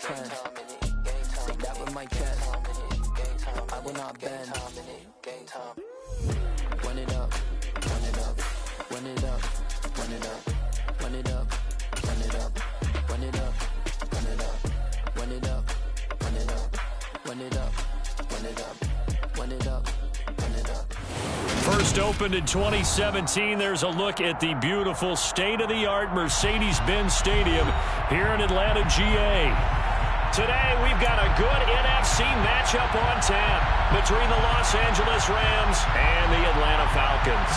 10. Take that with my chest. I will not bend. Run it up, run it up, run it up, run it up, run it up, run it up, run it up, run it up, run it up, run it up, run it up, run it up, run it up, run it up. First opened in 2017. There's a look at the beautiful state-of-the-art Mercedes-Benz Stadium here in Atlanta, GA. Today, we've got a good NFC matchup on tap between the Los Angeles Rams and the Atlanta Falcons.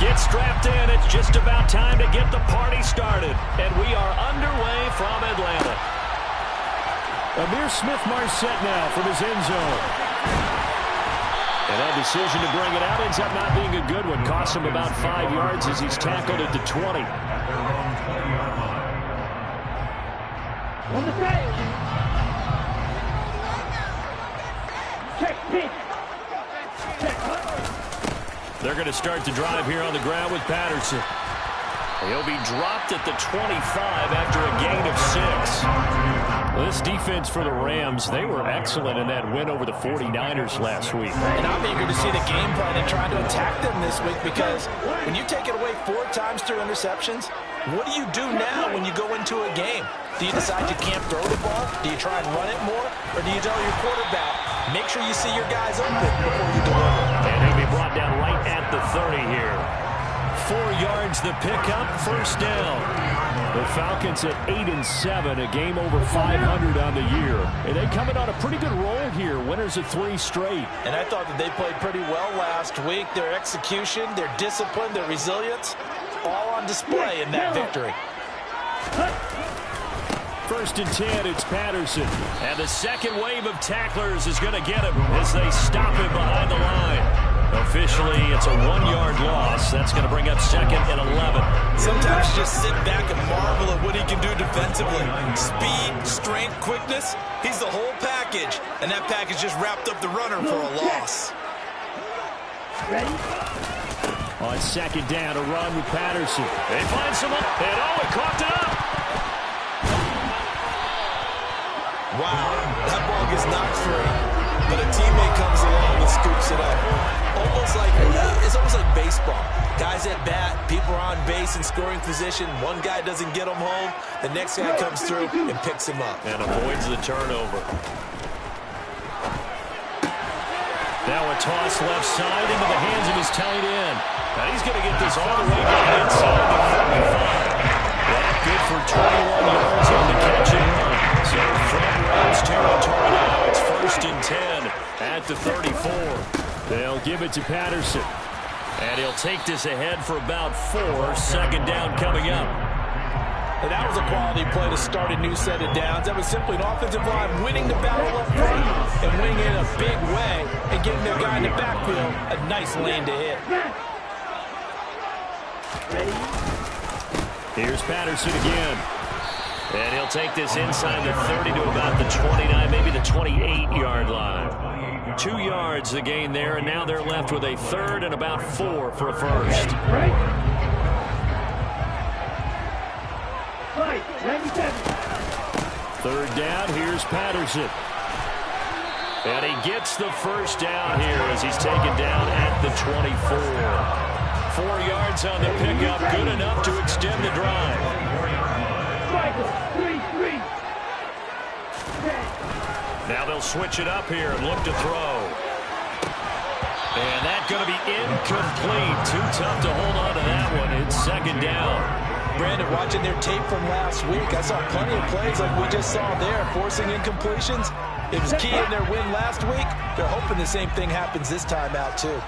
Get strapped in. It's just about time to get the party started. And we are underway from Atlanta. Amir Smith-Marset now from his end zone. And that decision to bring it out ends up not being a good one. Costs him about 5 yards as he's tackled at the 20. On the trail. Check pitch. They're going to start the drive here on the ground with Patterson. He'll be dropped at the 25 after a gain of 6. Well, this defense for the Rams, they were excellent in that win over the 49ers last week. And I'm eager to see the game plan and trying to attack them this week, because when you take it away 4 times through interceptions, what do you do now when you go into a game? Do you decide you can't throw the ball? Do you try and run it more? Or do you tell your quarterback, make sure you see your guys open before you deliver? And he'll be brought down right at the 30 here. 4 yards the pickup, first down. The Falcons at 8-7, a game over 500 on the year. And they coming on a pretty good roll here, winners of 3 straight. And I thought that they played pretty well last week. Their execution, their discipline, their resilience, all on display in that victory. First and 10, it's Patterson. And the second wave of tacklers is going to get him as they stop him behind the line. Officially, it's a 1-yard loss. That's going to bring up second and 11. Sometimes you just sit back and marvel at what he can do defensively. Speed, strength, quickness. He's the whole package. And that package just wrapped up the runner for a loss. Ready? On second down, a run with Patterson. They find someone. And it coughed it up. Wow, that ball gets knocked free. But a teammate comes along and scoops it up. It's almost like baseball. Guys at bat, people are on base in scoring position. One guy doesn't get him home. The next guy comes through and picks him up. And avoids the turnover. Now a toss left side into the hands of his tight end. Now he's going to get this all the way down inside the 45. That good for 21 yards on the catching. So from Rams territory now, it's first and 10 at the 34. They'll give it to Patterson. And he'll take this ahead for about 4. Second down coming up. And that was a quality play to start a new set of downs. That was simply an offensive line winning the battle up front and winning it in a big way and giving their guy in the backfield a nice lane to hit. Here's Patterson again. And he'll take this inside the 30 to about the 29, maybe the 28-yard line. 2 yards the gain there, and now they're left with a third and about 4 for a first. Third down, here's Patterson. And he gets the first down here as he's taken down at the 24. 4 yards on the pickup, good enough to extend the drive. Now they'll switch it up here and look to throw. And that's going to be incomplete. Too tough to hold on to that one. It's second down. Brandon, watching their tape from last week, I saw plenty of plays like we just saw there, forcing incompletions. It was key in their win last week. They're hoping the same thing happens this time out, too.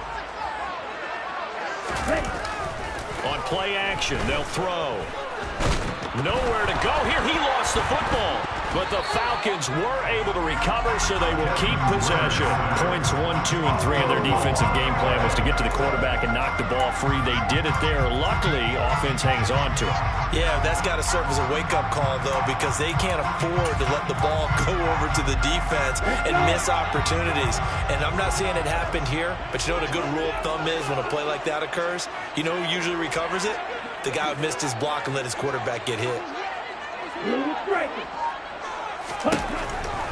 On play action, they'll throw. Nowhere to go here. He lost the football. But the Falcons were able to recover, so they will keep possession. Points 1, 2, and 3 in their defensive game plan was to get to the quarterback and knock the ball free. They did it there. Luckily, offense hangs on to it. Yeah, that's got to serve as a wake-up call, though, because they can't afford to let the ball go over to the defense and miss opportunities. And I'm not saying it happened here, but you know what a good rule of thumb is when a play like that occurs? You know who usually recovers it? The guy who missed his block and let his quarterback get hit.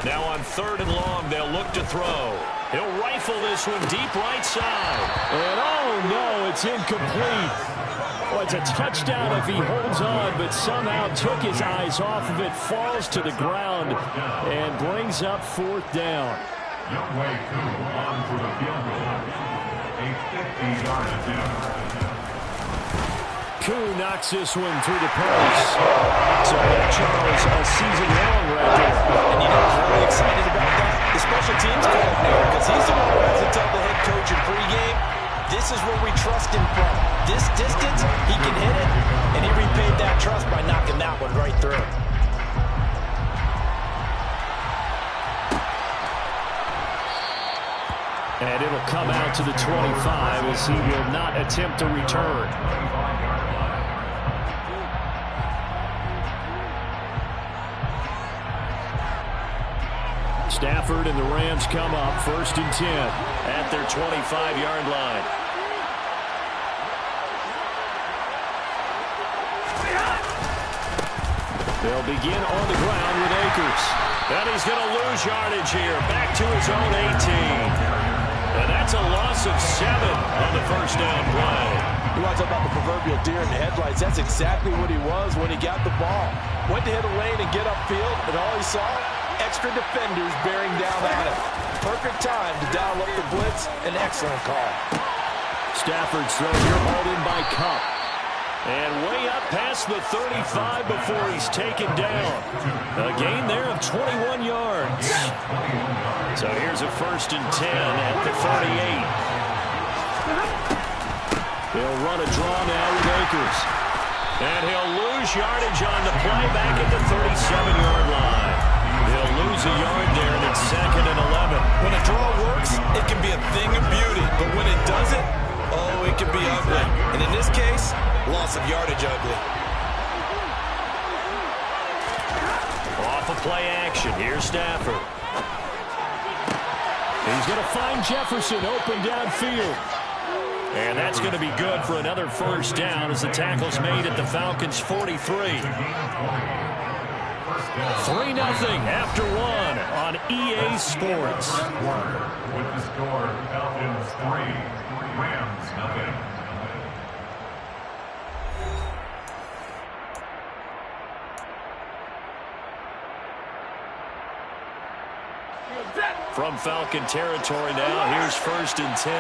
Now on 3rd and long, they'll look to throw. He'll rifle this one deep right side. And oh no, it's incomplete. Well, it's a touchdown if he holds on, but somehow took his eyes off of it, falls to the ground, and brings up 4th down. Young way 2 on for the field goal. A 50-yard attempt. Koo knocks this one through the post. So that Charles a season long right there. And you know who's really excited about that? The special teams coordinator, because he's the one who has to tell the head coach in pregame, this is where we trust him from. This distance, he can hit it, and he repaid that trust by knocking that one right through. And it'll come out to the 25 as he will not attempt to return. Stafford and the Rams come up 1st and 10 at their 25-yard line. They'll begin on the ground with Akers. And he's going to lose yardage here. Back to his own 18. And that's a loss of 7 on the 1st down play. You want to talk about the proverbial deer in the headlights. That's exactly what he was when he got the ball. Went to hit a lane and get upfield, and all he saw, extra defenders bearing down on him. Perfect time to dial up the blitz. An excellent call. Stafford's throw here hauled in by Cup. And way up past the 35 before he's taken down. A gain there of 21 yards. So here's a 1st and 10 at the 38. He'll run a draw now with Akers. And he'll lose yardage on the play back at the 37-yard line. He'll lose a yard there, and it's 2nd and 11. When a draw works, it can be a thing of beauty. But when it doesn't, oh, it can be ugly. And in this case, loss of yardage ugly. Off of play action. Here's Stafford. He's going to find Jefferson open downfield. And that's going to be good for another 1st down as the tackle's made at the Falcons' 43. 3-0 after 1 on EA Sports. With the score, Falcons 3, Rams 0. From Falcon territory now, here's 1st and 10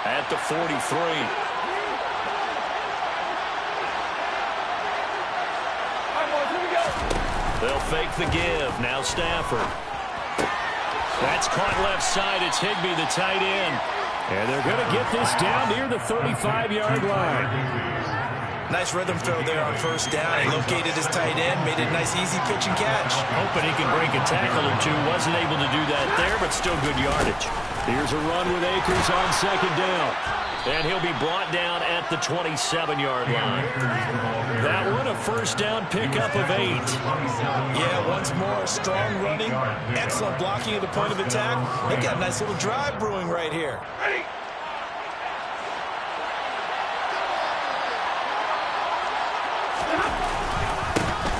at the 43. They'll fake the give. Now Stafford. That's caught left side. It's Higbee, the tight end. And they're going to get this down near the 35-yard line. Nice rhythm throw there on 1st down. He located his tight end, made it a nice easy pitch and catch. Hoping he can break a tackle or two. Wasn't able to do that there, but still good yardage. Here's a run with Akers on 2nd down. And he'll be brought down at the 27-yard line. That one a 1st down pickup of 8. Yeah, once more, strong running, excellent blocking at the point of attack. They've got a nice little drive brewing right here.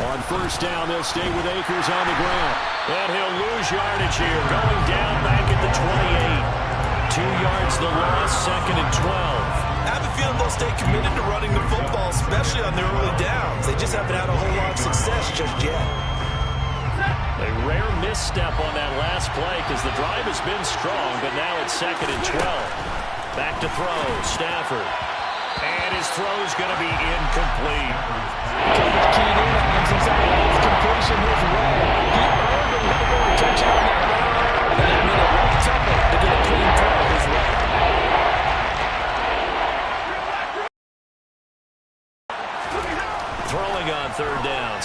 On 1st down, they'll stay with Akers on the ground. And he'll lose yardage here, going down back at the 28. 2 yards the loss, 2nd and 12. I have a feeling they'll stay committed to running the football, especially on their early downs. They just haven't had a whole lot of success just yet. A rare misstep on that last play because the drive has been strong, but now it's 2nd and 12. Back to throw, Stafford. And his throw's going to be incomplete. Coverage keyed in on him since that last completion his way. He earned a little more attention on that run, and that made it really tough to get a clean throw his way. Throwing on 3rd down,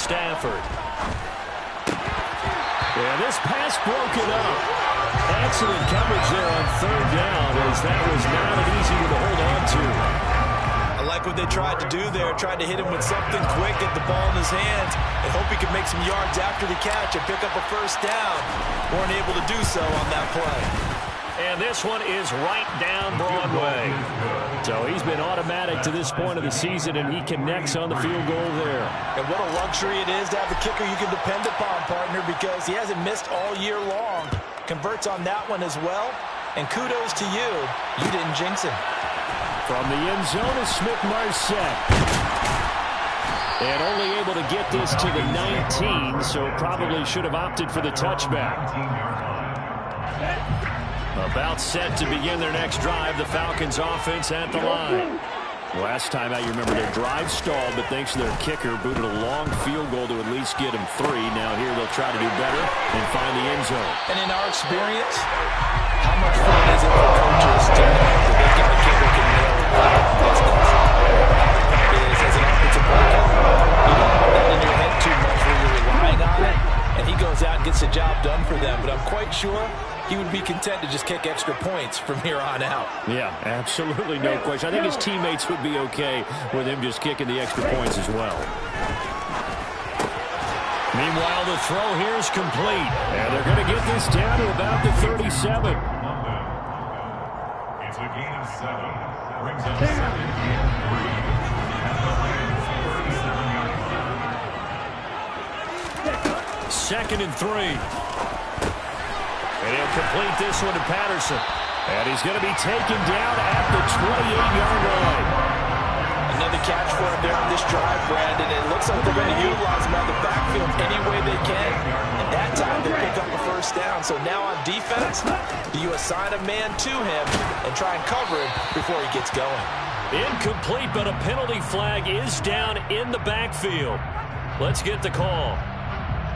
third down, as that was not an easy one to hold on to. I like what they tried to do there, tried to hit him with something quick, get the ball in his hands, and hope he could make some yards after the catch and pick up a first down. Weren't able to do so on that play. And this one is right down Broadway. So he's been automatic to this point of the season, and he connects on the field goal there. And what a luxury it is to have a kicker you can depend upon, partner, because he hasn't missed all year long. Converts on that one as well. And kudos to you. You didn't jinx him. From the end zone is Smith-Marset. And only able to get this to the 19, so probably should have opted for the touchback. About set to begin their next drive, the Falcons offense at the line. Last time out, you remember their drive stalled, but thanks to their kicker, booted a long field goal to at least get them 3. Now here they'll try to do better and find the end zone. And in our experience, how much fun is it for coaches to know that they've got a kicker can nail it distance? The part is, as an offensive workout, you don't have that in your head too much where you're relying on it, and he goes out and gets the job done for them. But I'm quite sure he would be content to just kick extra points from here on out. Yeah, absolutely no question. I think his teammates would be okay with him just kicking the extra points as well. Meanwhile, the throw here is complete. And they're going to get this down to about the 37. It's a gain of 7. Brings up 2nd and 3. At the Lions' 37-yard line. 2nd and 3. And he'll complete this one to Patterson. And he's going to be taken down at the 28-yard line. Another catch for him there on this drive, Brandon. It looks like they're going to utilize him on the backfield any way they can. And that time they pick up a first down. So now on defense, do you assign a man to him and try and cover him before he gets going? Incomplete, but a penalty flag is down in the backfield. Let's get the call.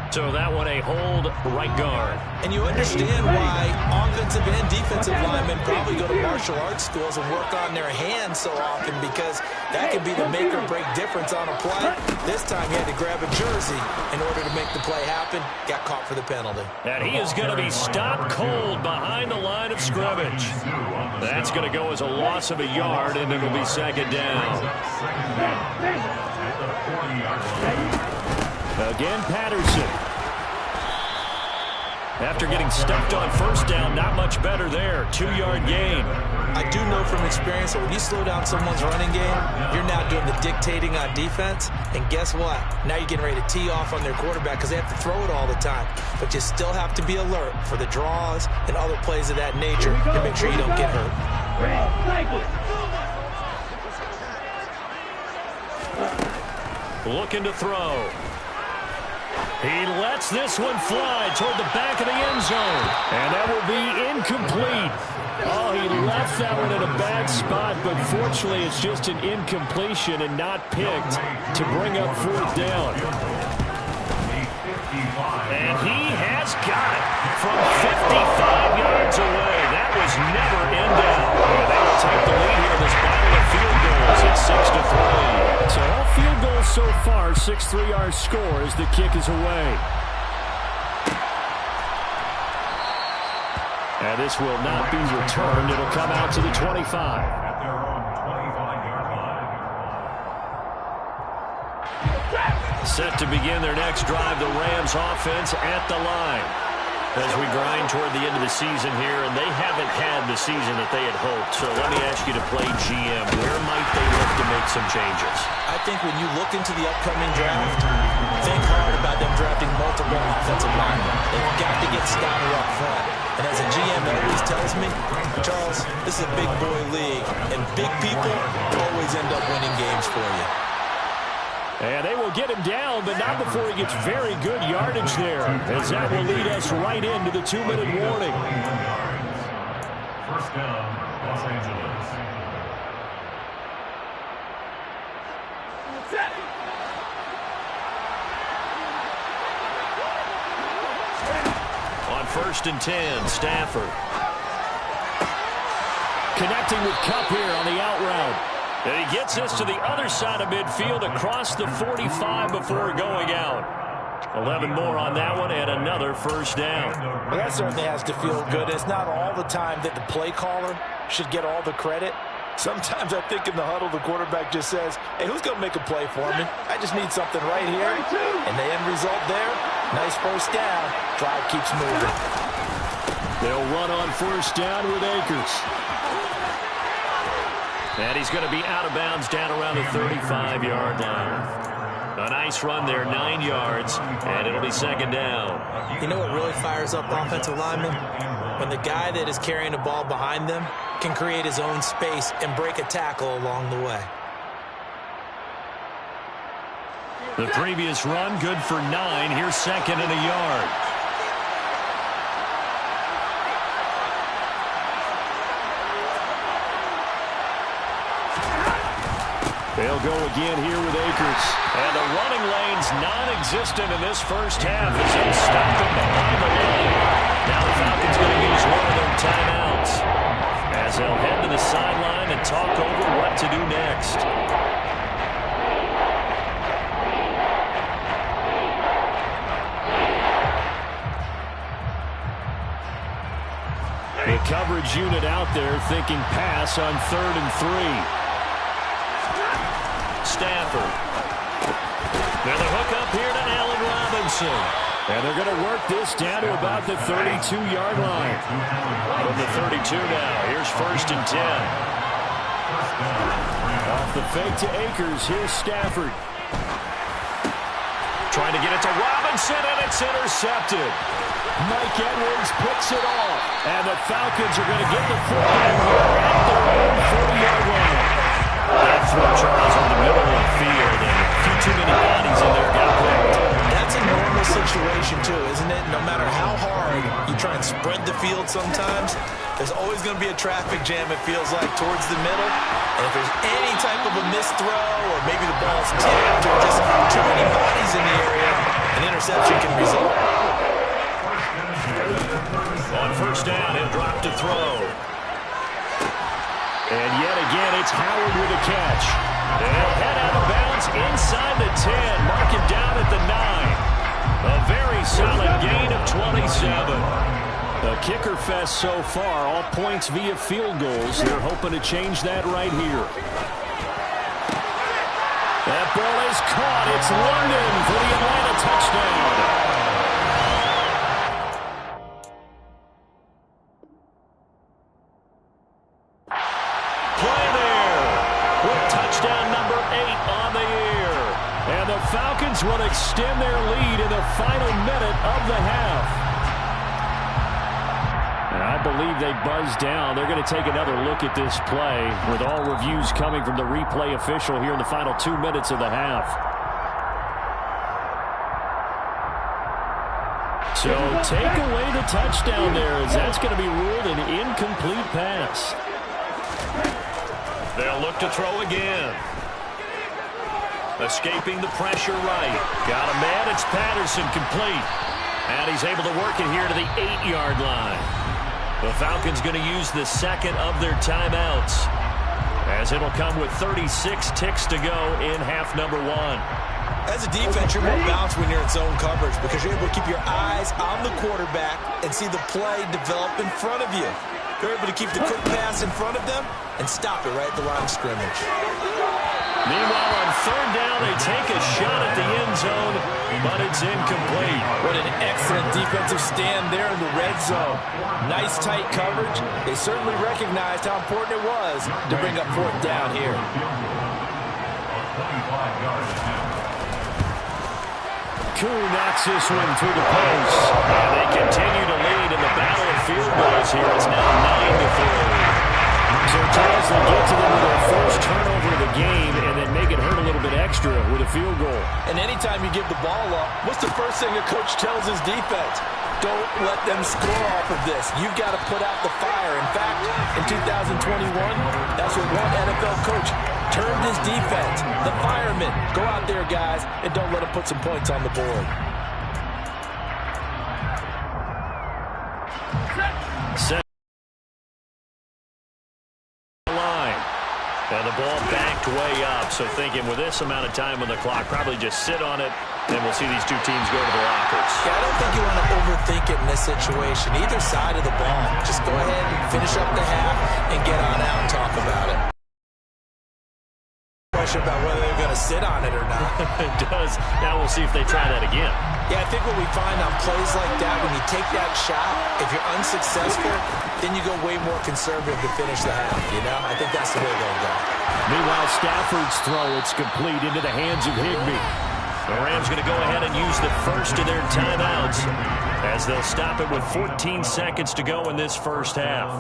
So that one a hold right guard. And you understand why offensive and defensive linemen probably go to martial arts schools and work on their hands so often, because that can be the make or break difference on a play. This time he had to grab a jersey in order to make the play happen. Got caught for the penalty. And he is going to be stopped cold behind the line of scrimmage. That's going to go as a loss of a yard, and it'll be 2nd down. Again, Patterson. After getting stuffed on first down, not much better there. 2-yard gain. I do know from experience that when you slow down someone's running game, you're now doing the dictating on defense. And guess what? Now you're getting ready to tee off on their quarterback because they have to throw it all the time. But you still have to be alert for the draws and other plays of that nature to make sure you don't get hurt. Looking to throw. He lets this one fly toward the back of the end zone. And that will be incomplete. Oh, he left that one in a bad spot, but fortunately it's just an incompletion and not picked to bring up 4th down. And he has got it from 55 yards away. That was never in doubt. And they will take the lead here in this battle of field goals at 6-3. So all field goals so far, 6 3-yard scores. The kick is away. And this will not be returned. It'll come out to the 25. At their own 25-yard line. Set to begin their next drive, the Rams offense at the line. As we grind toward the end of the season here, and they haven't had the season that they had hoped. So let me ask you to play GM. Where might they look to make some changes? I think when you look into the upcoming draft, think hard about them drafting multiple offensive linemen. They've got to get stouter up front. And as a GM always tells me, Charles, this is a big boy league, and big people always end up winning games for you. And they will get him down, but not before he gets very good yardage there, as that will lead us right into the 2-minute warning. First down, Los Angeles. On 1st and 10, Stafford. Connecting with Kupp here on the out route. And he gets this to the other side of midfield across the 45 before going out. 11 more on that one and another first down. Well, that certainly has to feel good. It's not all the time that the play caller should get all the credit. Sometimes I think in the huddle, the quarterback just says, hey, who's going to make a play for me? I just need something right here. And the end result there, nice first down. Drive keeps moving. They'll run on first down with Akers. And he's going to be out of bounds down around the 35-yard line. A nice run there, 9 yards, and it'll be second down. You know what really fires up offensive linemen? When the guy that is carrying the ball behind them can create his own space and break a tackle along the way. The previous run, good for 9. Here's second and a yard. They'll go again here with Akers. And the running lane's non-existent in this first half as they stop them behind the line. Now the Falcons going to use one of their timeouts as they'll head to the sideline and talk over what to do next. The coverage unit out there thinking pass on 3rd and 3. Stafford. Now the hook up here to Allen Robinson. And they're going to work this down to about the 32-yard line. From the 32 now, here's 1st and 10. Off the fake to Akers, here's Stafford. Trying to get it to Robinson, and it's intercepted. Mike Edwards picks it off. And the Falcons are going to get the football here at their own 40-yard line. That throw, Charles, in the middle of the field, and a few too many bodies in there got picked. That's a normal situation, too, isn't it? No matter how hard you try and spread the field sometimes, there's always going to be a traffic jam, it feels like, towards the middle. And if there's any type of a missed throw, or maybe the ball's tipped, or just too many bodies in the area, an interception can result. On first down, he'll drop to throw. And yet again, it's Howard with a catch. And he'll head out of bounds inside the 10. Mark him down at the 9. A very solid gain of 27. The kicker fest so far, all points via field goals. They're hoping to change that right here. That ball is caught. It's London for the Atlanta touchdown. Falcons will extend their lead in the final minute of the half. And I believe they buzzed down. They're going to take another look at this play with all reviews coming from the replay official here in the final 2 minutes of the half. So take away the touchdown there as that's going to be ruled an incomplete pass. They'll look to throw again. Escaping the pressure right. Got a man. It's Patterson complete. And he's able to work it here to the 8-yard line. The Falcons going to use the second of their timeouts, as it'll come with 36 ticks to go in half number 1. As a defense, you're more balanced when you're in zone coverage because you're able to keep your eyes on the quarterback and see the play develop in front of you. You're able to keep the quick pass in front of them and stop it right at the line of scrimmage. Meanwhile, on third down, they take a shot at the end zone, but it's incomplete. What an excellent defensive stand there in the red zone. Nice tight coverage. They certainly recognized how important it was to bring up 4th down here. Koo knocks this one through the post. And they continue to lead in the battle of field goals here. It's now 9-3. So Charles will get to them with their first turnover of the game and then make it hurt a little bit extra with a field goal. And anytime you give the ball up, what's the first thing a coach tells his defense? Don't let them score off of this. You've got to put out the fire. In fact, in 2021, that's what one NFL coach termed his defense. The firemen. Go out there, guys, and don't let them put some points on the board. And the ball backed way up, so thinking with this amount of time on the clock, probably just sit on it And we'll see these two teams go to the lockers. Yeah, I don't think you want to overthink it in this situation. Either side of the ball. Just go ahead and finish up the half and get on out and talk about it. Question about whether they're going to sit on it or not. It does. Now we'll see if they try that again. Yeah, I think what we find on plays like that, when you take that shot, if you're unsuccessful, then you go way more conservative to finish the half, you know? I think that's the way they'll go. Meanwhile, Stafford's throw, it's complete into the hands of Higbee. The Rams going to go ahead and use the first of their timeouts as they'll stop it with 14 seconds to go in this first half.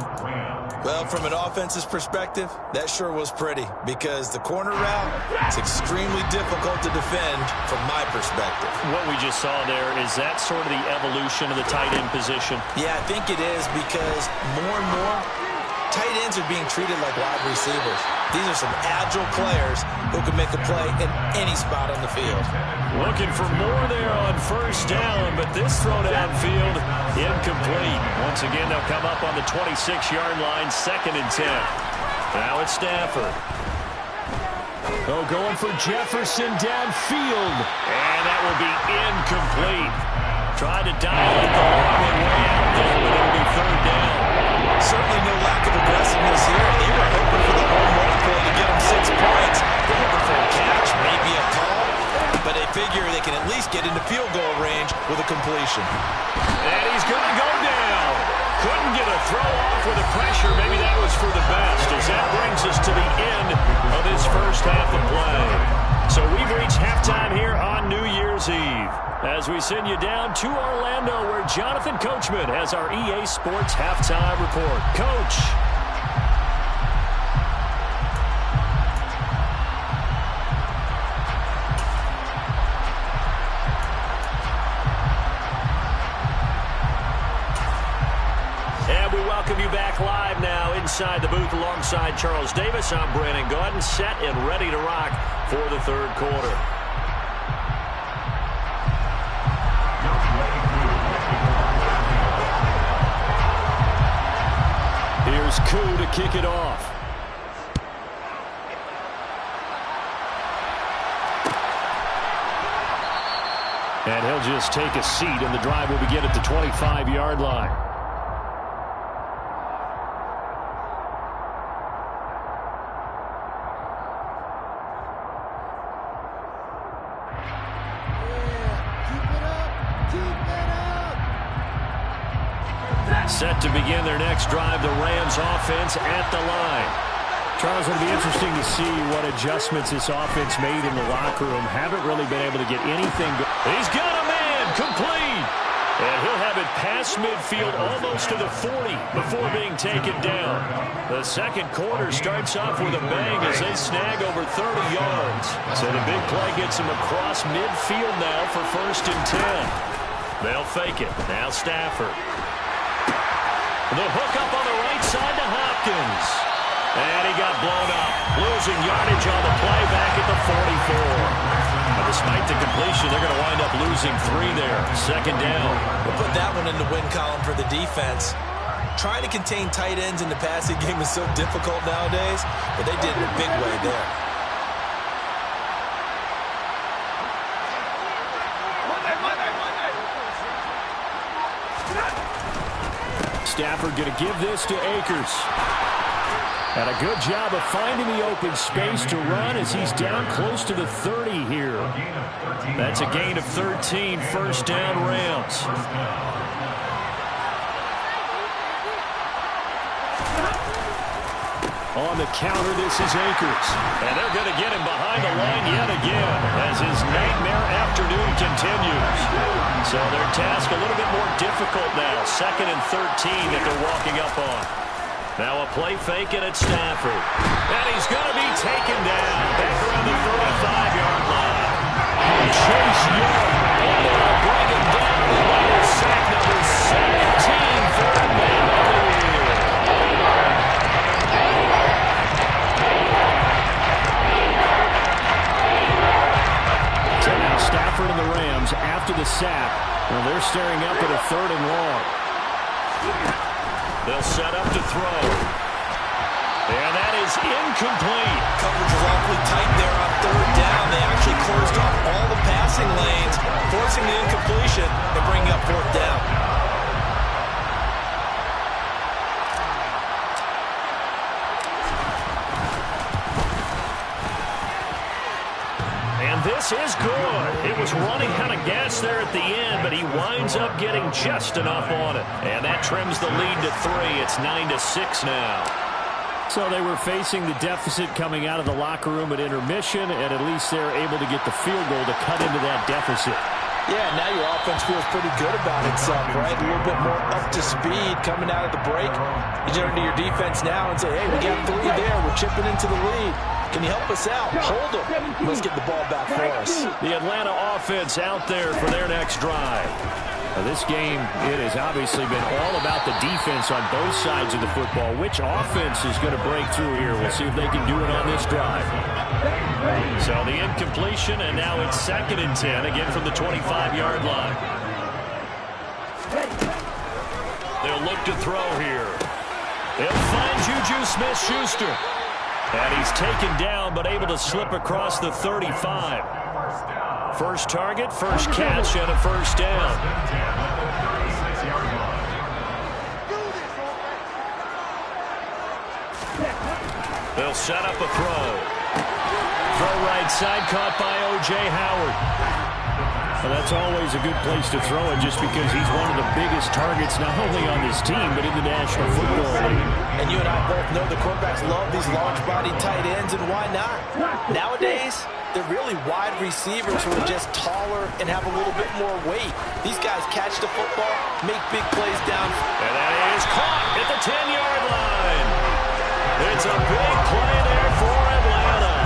Well, from an offense's perspective, that sure was pretty because the corner route is extremely difficult to defend from my perspective. What we just saw there, is that sort of the evolution of the tight end position? Yeah, I think it is because more and more tight ends are being treated like wide receivers. These are some agile players who can make a play in any spot on the field. Looking for more there on first down, but this throw downfield incomplete. Once again, they'll come up on the 26-yard line, 2nd and 10. Now it's Stafford. Oh, going for Jefferson downfield. And that will be incomplete. Tried to dial it the long way out there, but it'll be 3rd down. Certainly no lack of aggressiveness here. They were hoping for the home run play to get them 6 points. They're looking for a catch, maybe a call, but they figure they can at least get into field goal range with a completion. And he's going to go down. Couldn't get a throw off with the pressure. Maybe that was for the best, as that brings us to the end of this first half of play. So we've reached halftime here on New Year's Eve, as we send you down to Orlando, where Jonathan Coachman has our EA Sports Halftime Report. Coach. And we welcome you back live now inside the booth alongside Charles Davis. I'm Brandon Gaudin, set and ready to rock for the 3rd quarter. Here's Koo to kick it off. And he'll just take a seat, and the drive will begin at the 25-yard line. Set to begin their next drive, the Rams offense at the line. Charles, it'll be interesting to see what adjustments this offense made in the locker room. Haven't really been able to get anything. He's got a man, complete. And he'll have it past midfield almost to the 40 before being taken down. The 2nd quarter starts off with a bang as they snag over 30 yards. So the big play gets them across midfield now for 1st and 10. They'll fake it. Now Stafford. The hook up on the right side to Hopkins. And he got blown up, losing yardage on the play back at the 44. But despite the completion, they're going to wind up losing 3 there. 2nd down. We'll put that one in the win column for the defense. Trying to contain tight ends in the passing game is so difficult nowadays, but they did it in a big way there. Stafford going to give this to Akers. And a good job of finding the open space to run as he's down close to the 30 here. That's a gain of 13, 1st down Rams. On the counter, this is Akers. And they're going to get him behind the line yet again as his nightmare afternoon continues. So their task a little bit more difficult now. 2nd and 13 that they're walking up on. Now a play fake it at Stafford. And he's going to be taken down back around the 35-yard line. Chase Young able to bring him down. And that is sack number 17 for the man of the year. So now Stafford and the Rams after the sack. Well, they're staring up at a 3rd and long. They'll set up to throw. And that is is incomplete. Coverage was awfully tight there on third down. They actually closed off all the passing lanes, forcing the incompletion and bringing up fourth down. And this is good. It was running out of gas there at the end, but he winds up getting just enough on it. And that trims the lead to 3. It's 9-6 now. So they were facing the deficit coming out of the locker room at intermission, and at least they're able to get the field goal to cut into that deficit. Yeah, now your offense feels pretty good about itself, right? A little bit more up to speed coming out of the break. You turn to your defense now and say, hey, we got 3 there. We're chipping into the lead. Can you help us out? Hold them. Let's get the ball back for us. The Atlanta offense out there for their next drive. Now this game, it has obviously been all about the defense on both sides of the football. Which offense is going to break through here? We'll see if they can do it on this drive. So the incompletion, and now it's 2nd and 10, again from the 25-yard line. They'll look to throw here. They'll find Juju Smith-Schuster. And he's taken down, but able to slip across the 35. First target, first catch, and a first down. They'll set up a throw. Throw right side, caught by O.J. Howard. Well, that's always a good place to throw it just because he's one of the biggest targets not only on this team but in the National Football League. And you and I both know the quarterbacks love these large-bodied tight ends, and why not? Nowadays, they're really wide receivers who are just taller and have a little bit more weight. These guys catch the football, make big plays down. And that is caught at the 10-yard line. It's a big play there for Atlanta.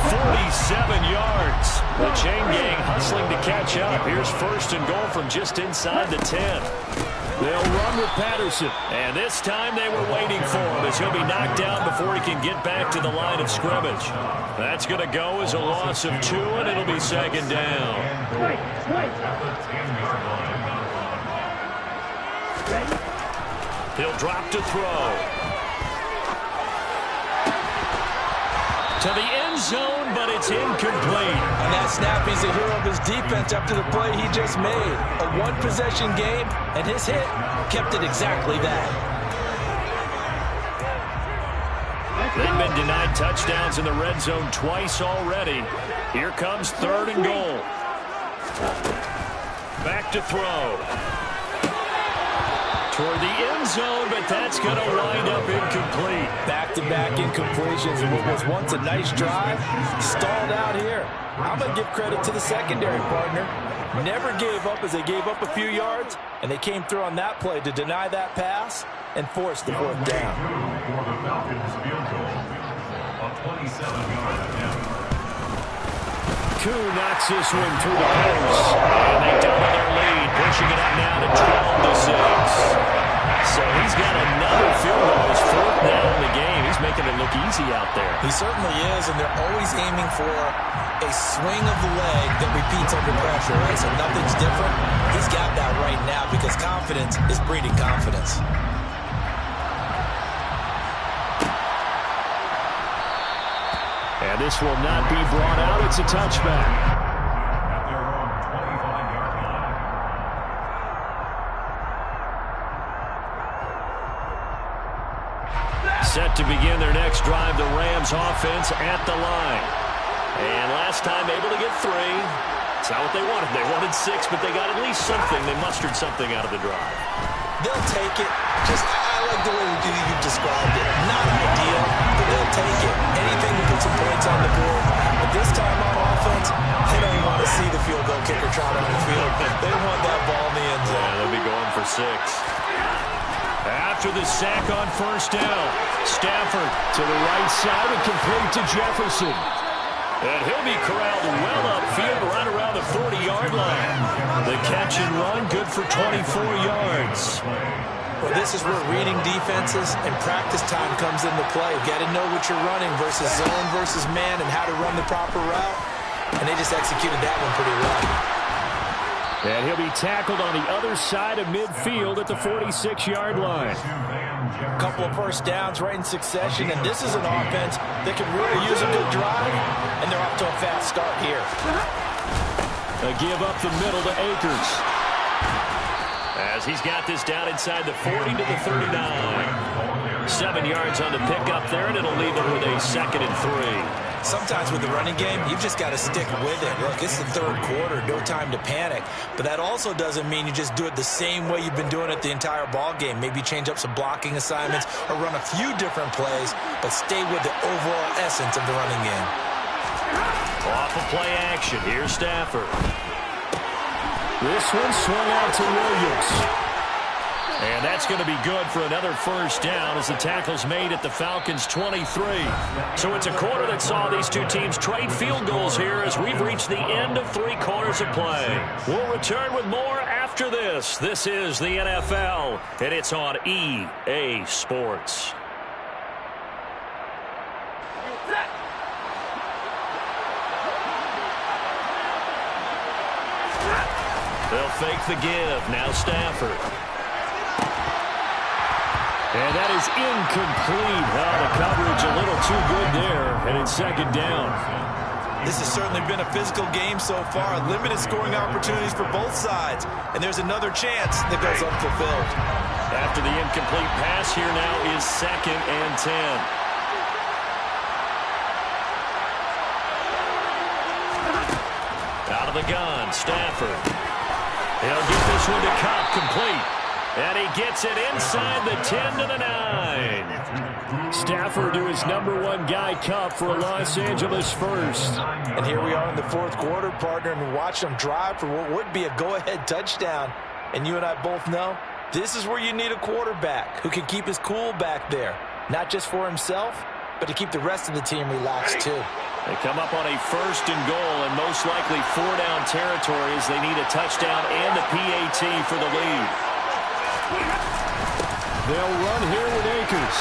47 yards. The chain gang hustling to catch up. Here's 1st and goal from just inside the 10. They'll run with Patterson. And this time they were waiting for him as he'll be knocked down before he can get back to the line of scrimmage. That's going to go as a loss of 2, and it'll be 2nd down. He'll drop to throw. To the end zone, but it's incomplete. On that snap, he's a hero of his defense after the play he just made. A one-possession game, and his hit kept it exactly that. They've been denied touchdowns in the red zone twice already. Here comes 3rd and goal. Back to throw. Toward the end zone, but that's going to wind up incomplete. Back-to-back incompletions in what was once a nice drive. Stalled out here. I'm going to give credit to the secondary partner. Never gave up as they gave up a few yards, and they came through on that play to deny that pass and force the 4th down. For the Falcons field goal, a 27-yard attempt. Koo knocks this one through the post. And they double their lead, pushing it up now to 12-6. So he's got another field goal. His 4th now in the game. He's making it look easy out there. He certainly is, and they're always aiming for a swing of the leg that repeats under pressure, right? So nothing's different. He's got that right now because confidence is breeding confidence. And this will not be brought out. It's a touchback. At their own 25-yard line. Set to begin their next drive, the Rams offense at the line. And last time able to get 3. It's not what they wanted. They wanted 6, but they got at least something. They mustered something out of the drive. They'll take it. I like the way you described it. Not ideal, but they'll take it. Anything to put some points on the board. But this time on offense, they don't even want to see the field goal kicker trot on the field. They want that ball in the end zone. Yeah, they'll be going for 6. After the sack on 1st down, Stafford To the right side and complete to Jefferson. and he'll be corralled well upfield right around the 40-yard line. The catch and run good for 24 yards. Well, this is where reading defenses and practice time comes into play. You got to know what you're running versus zone versus man and how to run the proper route. And they just executed that one pretty well. And he'll be tackled on the other side of midfield at the 46-yard line. A couple of first downs right in succession, and this is an offense that can really use a good drive, and they're off to a fast start here. A give up the middle to Akers. As he's got this down inside the 40 to the 39. 7 yards on the pickup there, and it'll leave them with a 2nd and 3. Sometimes with the running game, you've just got to stick with it. Look, it's the third quarter, no time to panic. But that also doesn't mean you just do it the same way you've been doing it the entire ball game. Maybe change up some blocking assignments or run a few different plays, but stay with the overall essence of the running game. Off of play action, here's Stafford. This one swung out to Williams. And that's going to be good for another first down as the tackle's made at the Falcons' 23. So it's a quarter that saw these two teams trade field goals here as we've reached the end of 3 quarters of play. We'll return with more after this. This is the NFL, and it's on EA Sports. They'll fake the give. Now Stafford. And that is incomplete. Oh, the coverage a little too good there, and it's 2nd down. This has certainly been a physical game so far. Limited scoring opportunities for both sides. And there's another chance that goes unfulfilled. After the incomplete pass, here now is 2nd and 10. Out of the gun, Stafford. He'll get this one to Cup, complete. And he gets it inside the 10 to the 9. Stafford to his #1 guy, Cup, for a Los Angeles first. And here we are in the 4th quarter, partner, and watch them drive for what would be a go-ahead touchdown. And you and I both know this is where you need a quarterback who can keep his cool back there. Not just for himself, but to keep the rest of the team relaxed, too. They come up on a 1st and goal, and most likely 4-down territory as they need a touchdown and a PAT for the lead. They'll run here with Akers.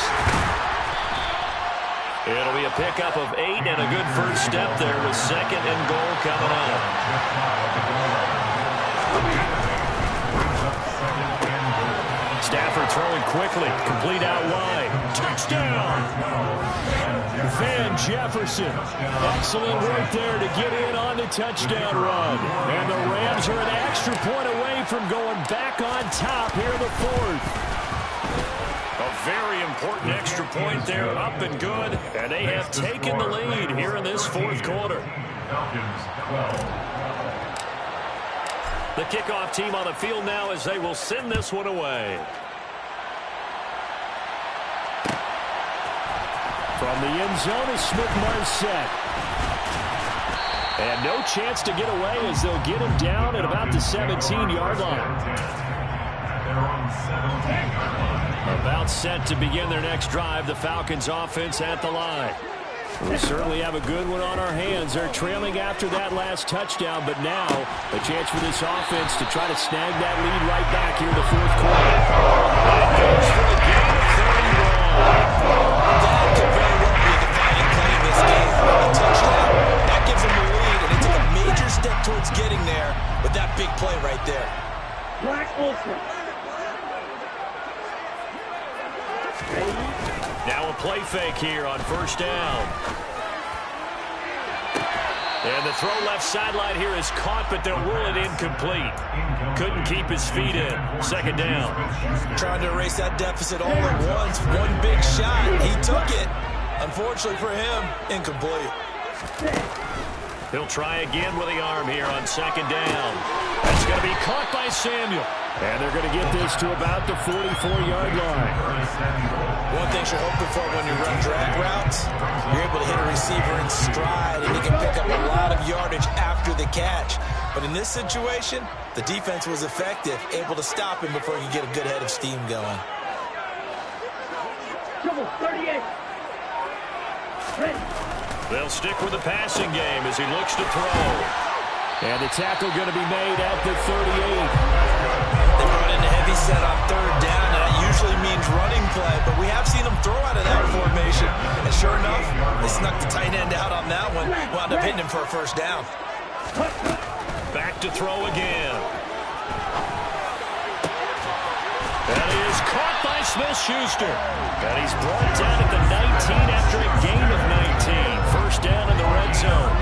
It'll be a pickup of 8 and a good first step there with 2nd and goal coming up. Stafford throwing quickly, complete out wide. Touchdown! Van Jefferson. Excellent work there to get in on the touchdown run. And the Rams are an extra point away from going back on top here in the 4th. A very important extra point there, up and good. And they have taken the lead here in this 4th quarter. The kickoff team on the field now as they will send this one away. From the end zone is Smith-Marset. And no chance to get away as they'll get him down at about the 17-yard line. About set to begin their next drive, the Falcons offense at the line. We certainly have a good one on our hands. They're trailing after that last touchdown, but now a chance for this offense to try to snag that lead right back here in the 4th quarter. That goes for the gain of 31. That could very well be a defining play in this game. A touchdown, that gives them the lead, and they took a major step towards getting there with that big play right there. Black Ultra. Now a play fake here on 1st down. And the throw left sideline here is caught, but they'll rule it incomplete. Couldn't keep his feet in. 2nd down. Trying to erase that deficit all at once. One big shot. He took it. Unfortunately for him, incomplete. He'll try again with the arm here on 2nd down. That's going to be caught by Samuel. And they're going to get this to about the 44-yard line. One thing you're hoping for when you run drag routes, you're able to hit a receiver in stride, and he can pick up a lot of yardage after the catch. But in this situation, the defense was effective, able to stop him before he could get a good head of steam going. Double 38. Ready. They'll stick with the passing game as he looks to throw. And the tackle going to be made at the 38. They brought in a heavy set on 3rd down, and that usually means running play, but we have seen them throw out of that formation. And sure enough, they snuck the tight end out on that one, wound up hitting him for a 1st down. Back to throw again. That is caught by Smith-Schuster. And he's brought down at the 19 after a gain of 19. First down in the red zone.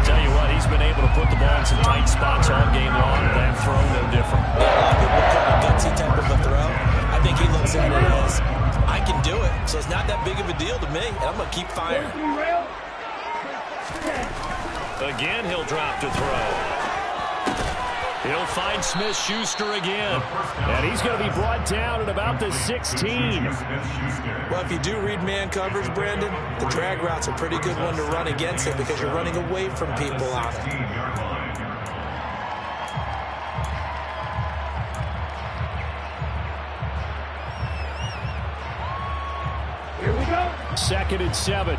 Tell you what, he's been able to put the ball in some tight spots all game long. That throw, no different. Yeah, a lot of people call it a gutsy type of a throw. I think he looks at it as, I can do it, so it's not that big of a deal to me, and I'm going to keep firing. Again, he'll drop to throw. He'll find Smith-Schuster again. And he's going to be brought down at about the 16. Well, if you do read man coverage, Brandon, the drag route's a pretty good one to run against it because you're running away from people on it. Here we go. 2nd and 7.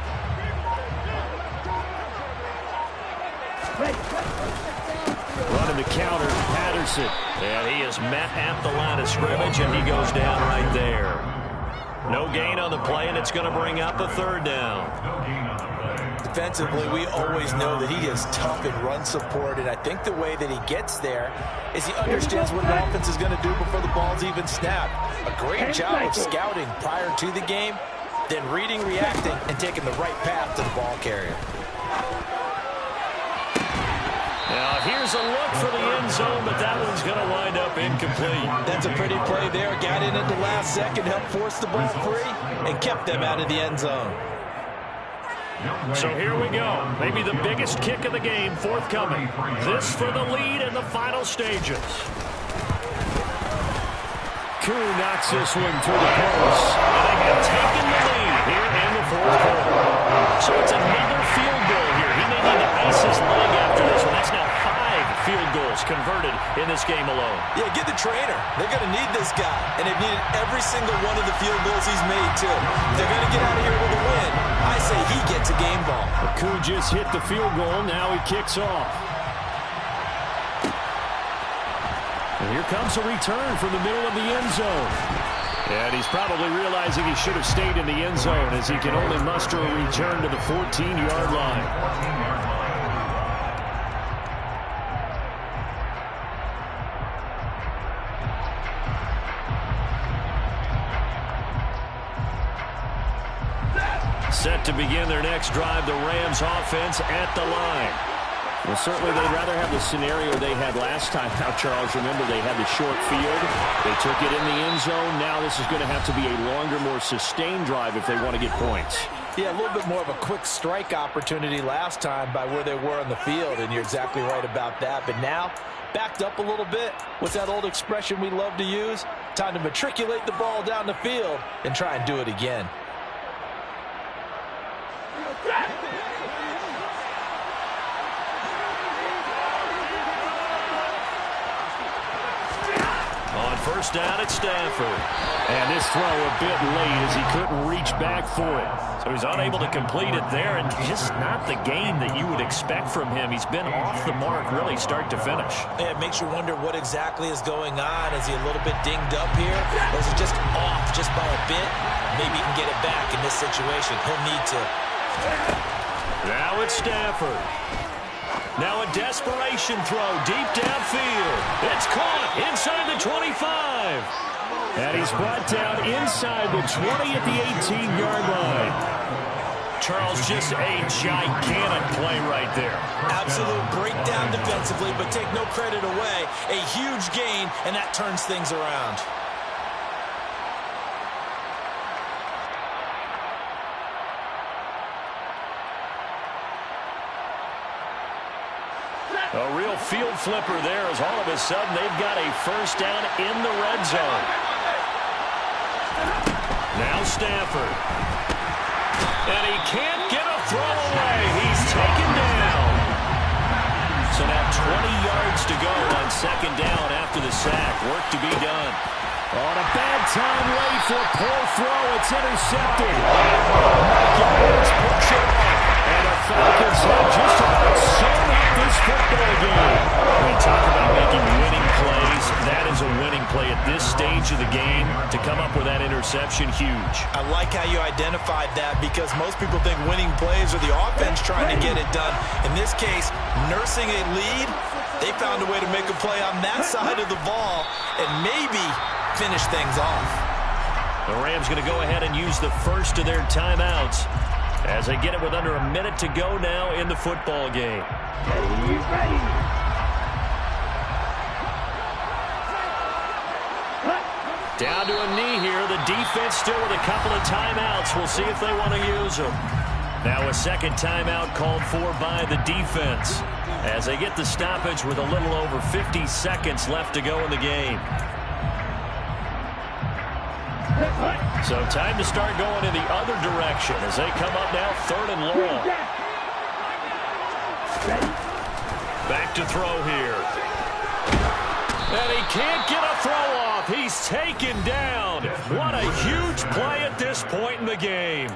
Running the counter, Patterson. And he is met at the line of scrimmage, and he goes down right there. No gain on the play, and it's going to bring up a 3rd down. Defensively, we always know that he is tough in run support, and I think the way that he gets there is he understands what an offense is going to do before the ball's even snapped. A great job of scouting prior to the game, then reading, reacting, and taking the right path to the ball carrier. Now, here's a look for the end zone, but that one's going to wind up incomplete. That's a pretty play there. Got in at the last second, helped force the ball free, and kept them out of the end zone. So here we go. Maybe the biggest kick of the game forthcoming. This for the lead in the final stages. Koo knocks this one through the post. And they have taken the lead here in the 4th quarter. So it's another field goal here. He may need to ice his leg after this one. That's now 5 field goals converted in this game alone. Yeah, get the trainer. They're going to need this guy. And they've needed every single one of the field goals he's made, too. If they're going to get out of here with a win, I say he gets a game ball. Koo just hit the field goal. Now he kicks off. And here comes a return from the middle of the end zone. And he's probably realizing he should have stayed in the end zone as he can only muster a return to the 14-yard line. Set to begin their next drive, the Rams offense at the line. Well, certainly they'd rather have the scenario they had last time. Now, Charles, remember they had the short field. They took it in the end zone. Now this is going to have to be a longer, more sustained drive if they want to get points. Yeah, a little bit more of a quick strike opportunity last time by where they were on the field, and you're exactly right about that. But now, backed up a little bit. What's that old expression we love to use? Time to matriculate the ball down the field and try and do it again. On first down at Stafford. And this throw a bit late as he couldn't reach back for it. So he's unable to complete it there, and just not the game that you would expect from him. He's been off the mark really start to finish. Yeah, it makes you wonder what exactly is going on. Is he a little bit dinged up here? Or is he just off just by a bit? Maybe he can get it back in this situation. He'll need to. Now it's Stafford. Now a desperation throw deep downfield. It's caught inside the 25. And he's brought down inside the 20 at the 18-yard line. Charles, just a gigantic play right there. Absolute breakdown defensively, but take no credit away. A huge gain, and that turns things around. A real field flipper there as all of a sudden they've got a first down in the red zone. Now Stafford. And he can't get a throw away. He's taken down. So now 20 yards to go on second down after the sack. Work to be done. On a bad time late for a poor throw. It's intercepted. Mike Evans puts it up. And the Falcons have just about sewn up this football game. We talk about making winning plays. That is a winning play at this stage of the game. To come up with that interception, huge. I like how you identified that because most people think winning plays are the offense trying to get it done. In this case, nursing a lead, they found a way to make a play on that side of the ball and maybe finish things off. The Rams going to go ahead and use the first of their timeouts as they get it with under a minute to go now in the football game. Down to a knee here. The defense still with a couple of timeouts. We'll see if they want to use them. Now a second timeout called for by the defense as they get the stoppage with a little over 50 seconds left to go in the game. So time to start going in the other direction as they come up now 3rd and long. Back to throw here. And he can't get a throw off. He's taken down. What a huge play at this point in the game.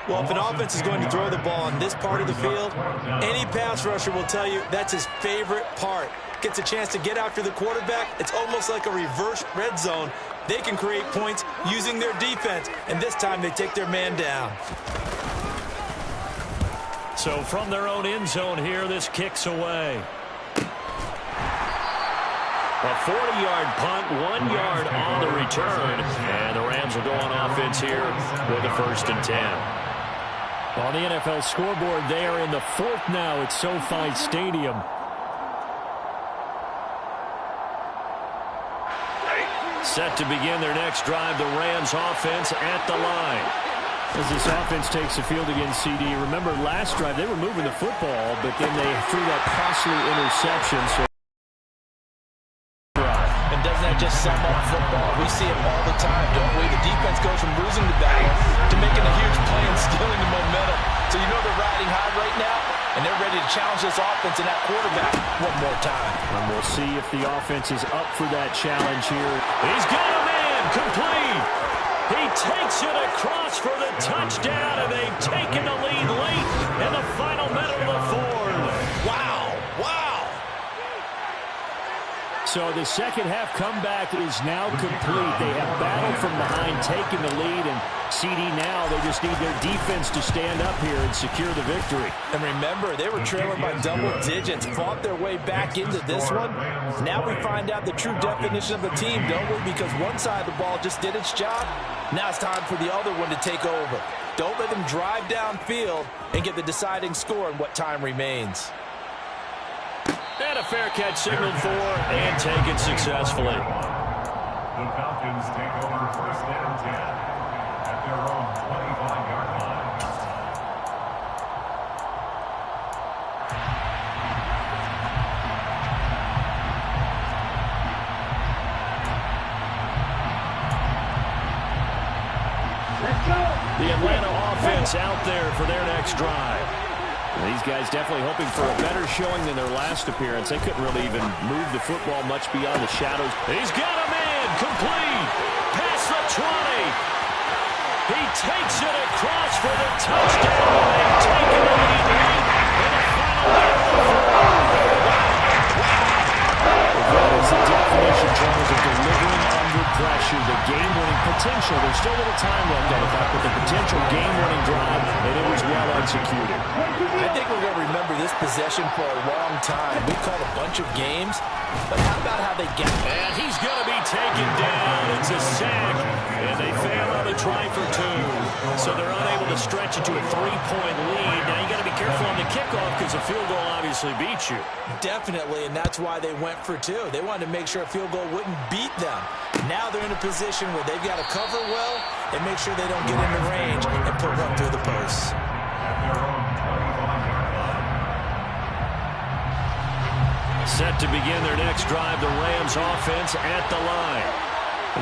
Well, if an offense is going to throw the ball on this part of the field, any pass rusher will tell you that's his favorite part. Gets a chance to get after the quarterback. It's almost like a reverse red zone. They can create points using their defense, and this time they take their man down. So from their own end zone here, this kicks away. A 40-yard punt, 1 yard on the return, and the Rams will go on offense here with a 1st and 10. On the NFL scoreboard, they are in the 4th now at SoFi Stadium. Set to begin their next drive, the Rams offense at the line. As this offense takes the field against CD, remember last drive they were moving the football, but then they threw that costly interception. So and doesn't that just sum up football? We see it all the time, don't we? The defense goes from losing the battle to making a huge play and stealing the momentum. So you know they're riding high right now, and they're ready to challenge this offense and that quarterback one more time. And we'll see if the offense is up for that challenge here. He's got a man complete. He takes it across for the touchdown, and they've taken the lead late in the final minute of the 4th. Wow, wow. So the second half comeback is now complete. They have battled from behind, taken the lead, and CD now, they just need their defense to stand up here and secure the victory. And remember, they were trailing by double digits, fought their way back into this one. Now we find out the true definition of a team, don't we? Because one side of the ball just did its job. Now it's time for the other one to take over. Don't let them drive downfield and get the deciding score in what time remains. And a fair catch signaled for and taken successfully. The Falcons take over 1st and 10 at their own 25-yard line. Let's go. The Atlanta offense out there for their next drive. These guys definitely hoping for a better showing than their last appearance. They couldn't really even move the football much beyond the shadows. He's got a man complete. Past the 20. He takes it across for the touchdown. They've taken the lead late in the final minute of the 4th. That is the definition, Charles, of delivering under pressure. The game-winning potential. There's still a little time left on the clock, but the potential game-winning drive, and it was well executed. I think we're going to remember this possession for a long time. We called a bunch of games, but how about how they get it? And he's going to be taken down. It's a sack, and they fail on a try for 2. So they're unable to stretch it to a 3-point lead. Now you got to be careful on the kickoff because a field goal obviously beats you. Definitely, and that's why they went for 2. They wanted to make sure a field goal wouldn't beat them. Now they're in a position where they've got to cover well and make sure they don't get into range and put one through the posts. Set to begin their next drive, the Rams offense at the line.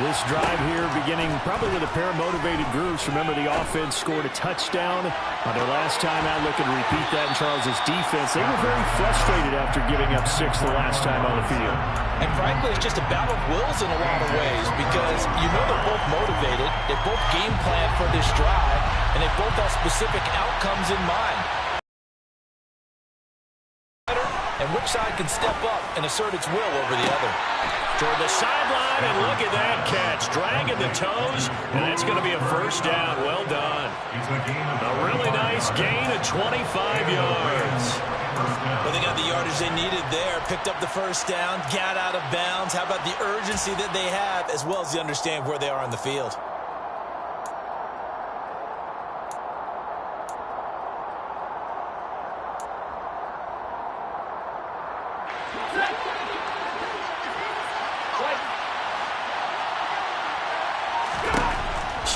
This drive here beginning probably with a pair of motivated groups. Remember, the offense scored a touchdown on their last time out. Looking to repeat that in Charles's defense. They were very frustrated after giving up 6 the last time on the field. And frankly, it's just a battle of wills in a lot of ways because you know they're both motivated. They both game plan for this drive, and they both have specific outcomes in mind. And which side can step up and assert its will over the other. Toward the sideline, and look at that catch. Dragging the toes, and that's going to be a 1st down. Well done. A really nice gain of 25 yards. Well, they got the yardage they needed there, picked up the first down, got out of bounds. How about the urgency that they have, as well as the understand where they are on the field?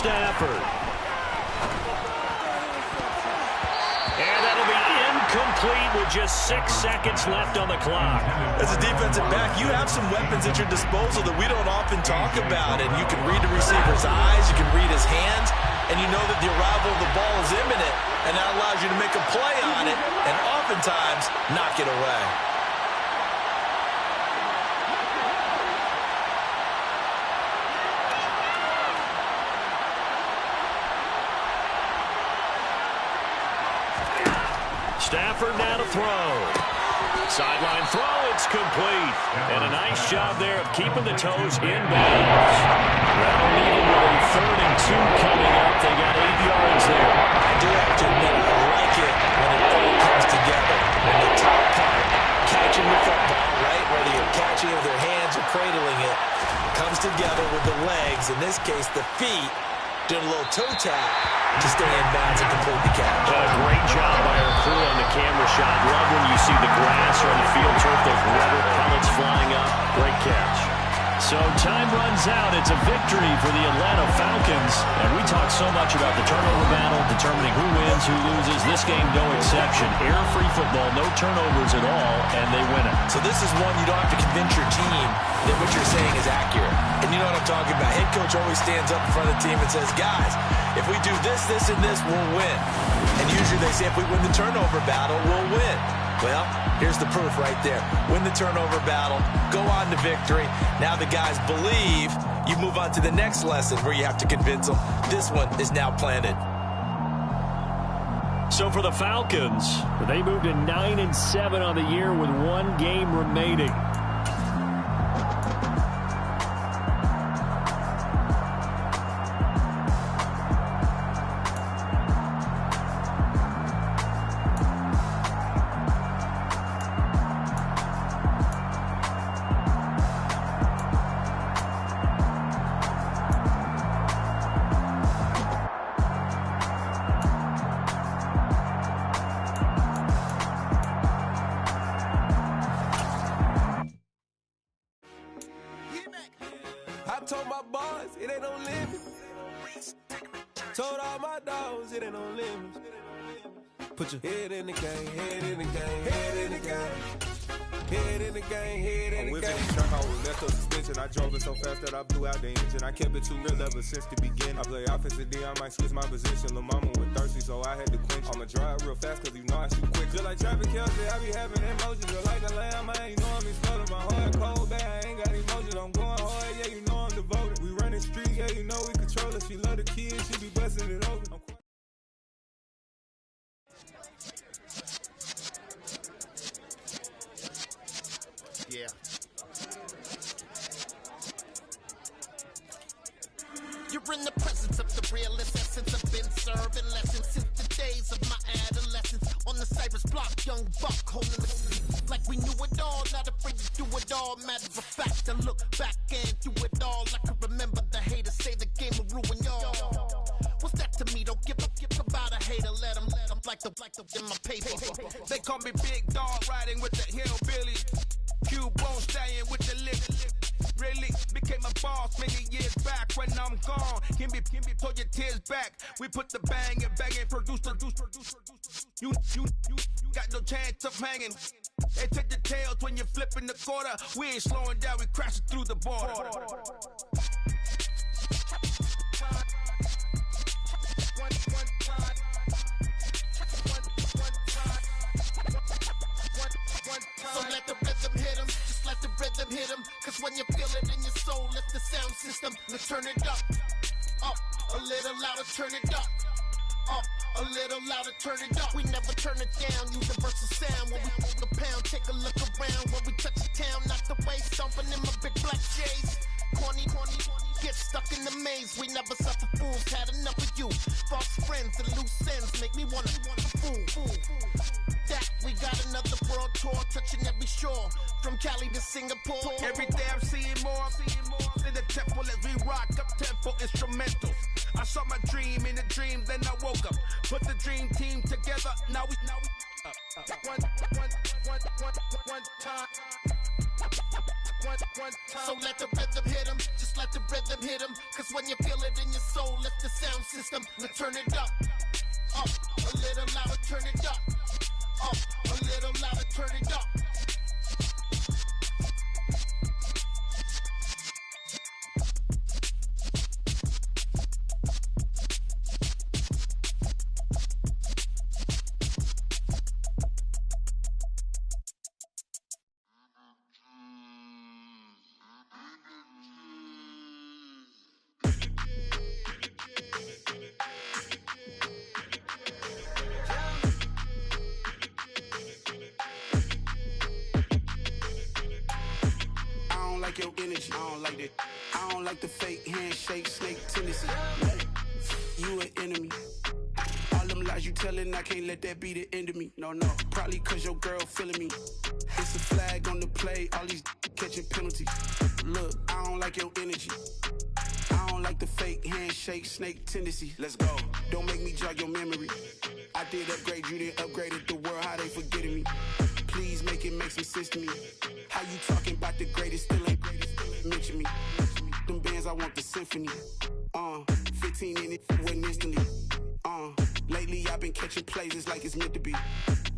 Stafford. And that'll be incomplete with just 6 seconds left on the clock. As a defensive back, you have some weapons at your disposal that we don't often talk about. And you can read the receiver's eyes, you can read his hands, and you know that the arrival of the ball is imminent. And that allows you to make a play on it and oftentimes knock it away. Stafford now to throw. Sideline throw, it's complete. And a nice job there of keeping the toes in bounds. That'll leave them with a 3rd and 2 coming up. They got 8 yards there. I do have to admit, I like it when it all comes together. And the top part, catching the football, right? Whether you're catching it with their hands or cradling it, comes together with the legs, in this case the feet, doing a little toe tap to stay in bounds and complete the catch. A great job by our crew on the camera shot. Love when you see the grass or the field turf, those rubber pellets flying up. Great catch. So time runs out. It's a victory for the Atlanta Falcons. And we talk so much about the turnover battle, determining who wins, who loses. This game, no exception. Error-free football, no turnovers at all, and they win it. So this is one you don't have to convince your team that what you're saying is accurate. And you know what I'm talking about. Head coach always stands up in front of the team and says, guys, if we do this, this, and this, we'll win. And usually they say if we win the turnover battle, we'll win. Well, here's the proof right there. Win the turnover battle, go on to victory. Now the guys believe. You move on to the next lesson where you have to convince them. This one is now planted. So for the Falcons, they moved to 9-7 on the year with 1 game remaining. I told my boys, it ain't no limit. Told all my dogs, it ain't no limit. Put your head in the game, head in the game, head in the game. Head in the game, head in the game. I was left up suspension. I drove it so fast that I blew out the engine. I kept it too real ever since the beginning. I play offensive D, I might switch my position. Lil' mama was thirsty, so I had to quench. I'ma drive real fast, cause you know I shoot quick. Just like traffic Kelsey, I be having emotions. Just like the lamb, I ain't know I'm exploding. My heart cold, bad, I ain't got emotions. I'm going hard, yeah, you know I'm devoted. We running streets, yeah, you know we control it. She love the kids, she be busting it open. Yeah. You're in the presence of the realest essence. I've been serving lessons since the days of my adolescence. On the Cypress block, young buck holding the like we knew it all, not afraid to do it all. Matter of fact, I look back and do it all. I can remember the haters say the game will ruin y'all. What's that to me? Don't give about a hater. Let them like the in my paper. They call me Big Dog, riding with the hillbillies. Cube-bone stallion with the lip. Really became a boss many years back. When I'm gone, can be pull your tears back. We put the bang and produce. You got no chance of hanging. They take the tails when you're flipping the quarter. We ain't slowing down, we crashing through the border. So let the rhythm hit him, just let the rhythm hit him. Cause when you feel it in your soul, lift the sound system. Now turn it up, a little louder, turn it up, a little louder, turn it up. We never turn it down, universal sound. When we move the pound, take a look around. When we touch the town, not the way, stomping in my big black shades. Corny, get stuck in the maze. We never suffer fools, had enough of you. False friends and loose ends make me wanna fool. That we got another world tour, touching every shore, from Cali to Singapore. Every day I'm seeing more in the temple as we rock up tempo instrumentals. I saw my dream in a dream, then I woke up. Put the dream team together, now we one time. So let the rhythm hit him, just let the rhythm hit him. Cause when you feel it in your soul, lift the sound system and turn it up. Up, a little louder, turn it up. Up, a little louder, turn it up. Your energy, I don't like that. I don't like the fake handshake, snake tendency. You an enemy. All them lies you telling, I can't let that be the end of me. No, probably cause your girl feeling me. It's a flag on the play, all these catching penalties. Look, I don't like your energy. I don't like the fake handshake, snake tendency. Let's go. Don't make me jog your memory. I did upgrade, you didn't upgrade it. The world, how they forgetting me. Please make it make some sense to me. How you talking about the greatest, still ain't greatest, mention me. Them bands, I want the symphony. 15 in it, wasn't instantly. Lately I've been catching plays, it's like it's meant to be.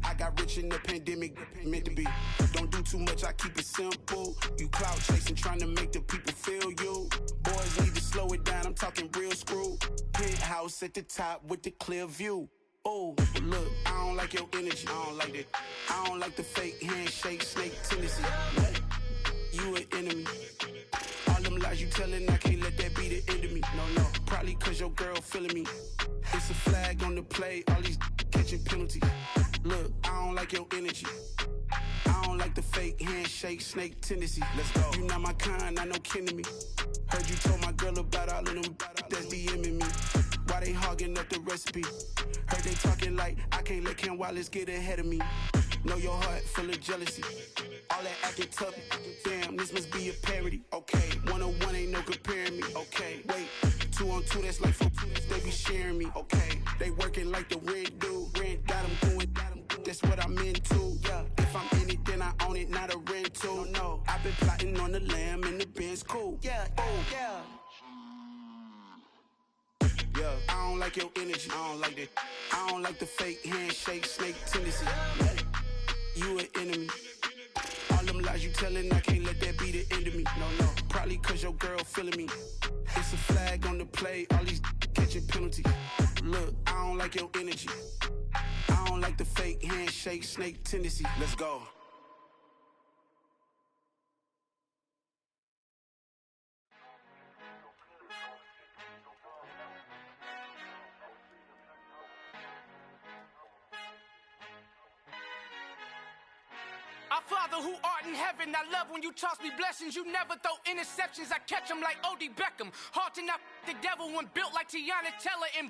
I got rich in the pandemic, meant to be. Don't do too much, I keep it simple. You clout chasing, trying to make the people feel you. Boys need to slow it down, I'm talking real screw. Penthouse at the top with the clear view. Oh, look, I don't like your energy, I don't like that. I don't like the fake handshake, snake tendency. You an enemy. All them lies you telling, I can't let that be the end of me. No, probably cause your girl feeling me. It's a flag on the play, all these catching penalties. Look, I don't like your energy. I don't like the fake handshake, snake tendency. Let's go. You not my kind, I know kin to me. Heard you told my girl about all of them that's DMing me. Why they hogging up the recipe? Heard they talking like I can't let Ken Wallace get ahead of me. Know your heart full of jealousy. All that acting tough, damn, this must be a parody. Okay, 101 ain't no comparing me. Okay, wait, 2 on 2, that's like 4, they be sharing me. Okay, they working like the rent do. Rent got them going, that's what I'm into. Yeah, if I'm in it, then I own it, not a rental. No, I've been plotting on the lamb and the Benz cool. Yeah, yeah. Yeah, I don't like your energy, I don't like that. I don't like the fake handshake, snake tendency. You an enemy. All them lies you telling, I can't let that be the end of me. No, probably cause your girl feeling me. It's a flag on the play, all these catching penalties. Look, I don't like your energy. I don't like the fake handshake, snake tendency. Let's go. Our Father who art in heaven, I love when you toss me blessings. You never throw interceptions, I catch them like O.D. Beckham. Hard to not the devil when built like Tiana Teller and